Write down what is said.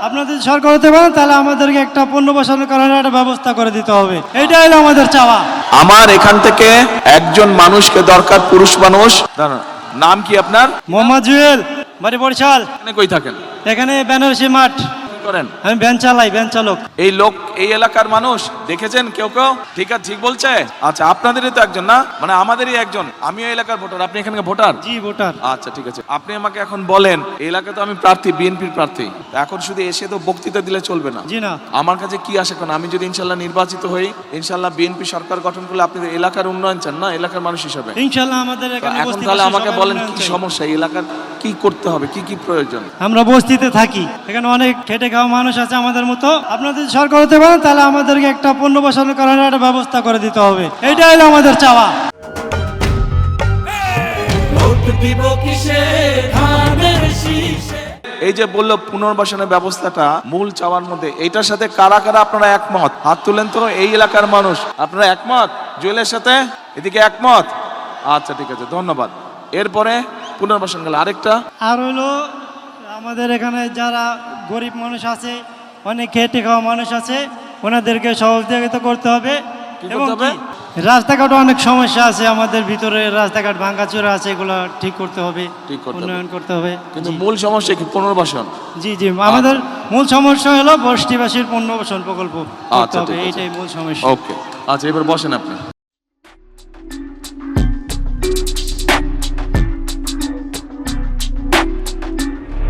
আপনাদের যদি সরকার হতে পারে তাহলে আমাদেরকে একটা পুনর্বাসন করার একটা ব্যবস্থা করে দিতে হবে, এটাই হলো আমাদের চাওয়া। আমার এখান থেকে একজন মানুষকে দরকার, পুরুষ মানুষ। দাঁড়ান, নাম কি আপনার? মোহাম্মদ জুয়েল, বাড়ি বরিশাল। এখানে কই থাকেন? এখানে বেনারসি মাঠ। কি করেন? আমি ভ্যান চালাই, ভ্যান চালক। এই লোক এই এলাকার মানুষ দেখেছেন কেউ কেউ? ঠিক আছে, ঠিক বলছে। আচ্ছা, আপনাদেরই তো একজন না, মানে আমাদেরই একজন। আমিও এলাকার ভোটার, আপনি এখানকার ভোটার? জি, ভোটার। আচ্ছা, ঠিক আছে। আপনি আমাকে এখন বলেন, এই এলাকায় তো আমি প্রার্থী, বিএনপির প্রার্থী। এখন শুধু এসে তো বক্তৃতা দিলে চলবে না। জি না। আমার কাছে কি আসে, কারণ আমি যদি ইনশাল্লাহ নির্বাচিত হই, ইনশাল্লাহ বিএনপি সরকার গঠন করলে আপনি এলাকার উন্নয়ন চান না, এলাকার মানুষ হিসাবে। ইনশাআল্লাহ আমাদের তো এখানে এখন বস্তিতে তাহলে আমাকে সবাই বলেন উন্নয়ন কি চাই। সমস্যা, এই এলাকার কি করতে হবে, কি কি প্রয়োজন? আমরা বস্তিতে থাকি, এখানে অনেক খেটে খাওয়া মানুষ আছে আমাদের মতো। আপনাদের যদি সরকার হতে পারে তাহলে আমাদেরকে একটা পুনর্বাসন করার একটা ব্যবস্থা করে দিতে হবে, এটাই হলো আমাদের চাওয়া। এই যে বললো পুনর্বাসনের ব্যবস্থাটা মূল চাওয়ার মধ্যে, এইটার সাথে কারা কারা আপনারা একমত? হাত তুলেন তো, এই এলাকার মানুষ। আপনারা একমত জুয়েলের সাথে? এদিকে একমত? আচ্ছা, ঠিক আছে, ধন্যবাদ। এরপরে পুনর্বাসন গেল আরেকটা। আর হলো আমাদের এখানে যারা গরিব মানুষ আছে, অনেক খেটে খাওয়া মানুষ আছে, ওনাদেরকে সহযোগিতা করতে হবে। কি এবং করতে হবে? রাস্তাঘাটে অনেক সমস্যা আছে আমাদের ভিতরে, রাস্তাঘাট ভাঙাচোরা আছে, এগুলো ঠিক করতে হবে, ঠিক করতে হবে। উন্নয়ন করতে হবে। কিন্তু মূল সমস্যা কি? পুনর্বাসন। জি জি, আমাদের মূল সমস্যা হলো বস্তিবাসীর পুনর্বাসন প্রকল্প করতে আচ্ছা, হবে, ঠিক আছে। এইটাই মূল সমস্যা। ওকে, আচ্ছা, এবার বসেন আপনি।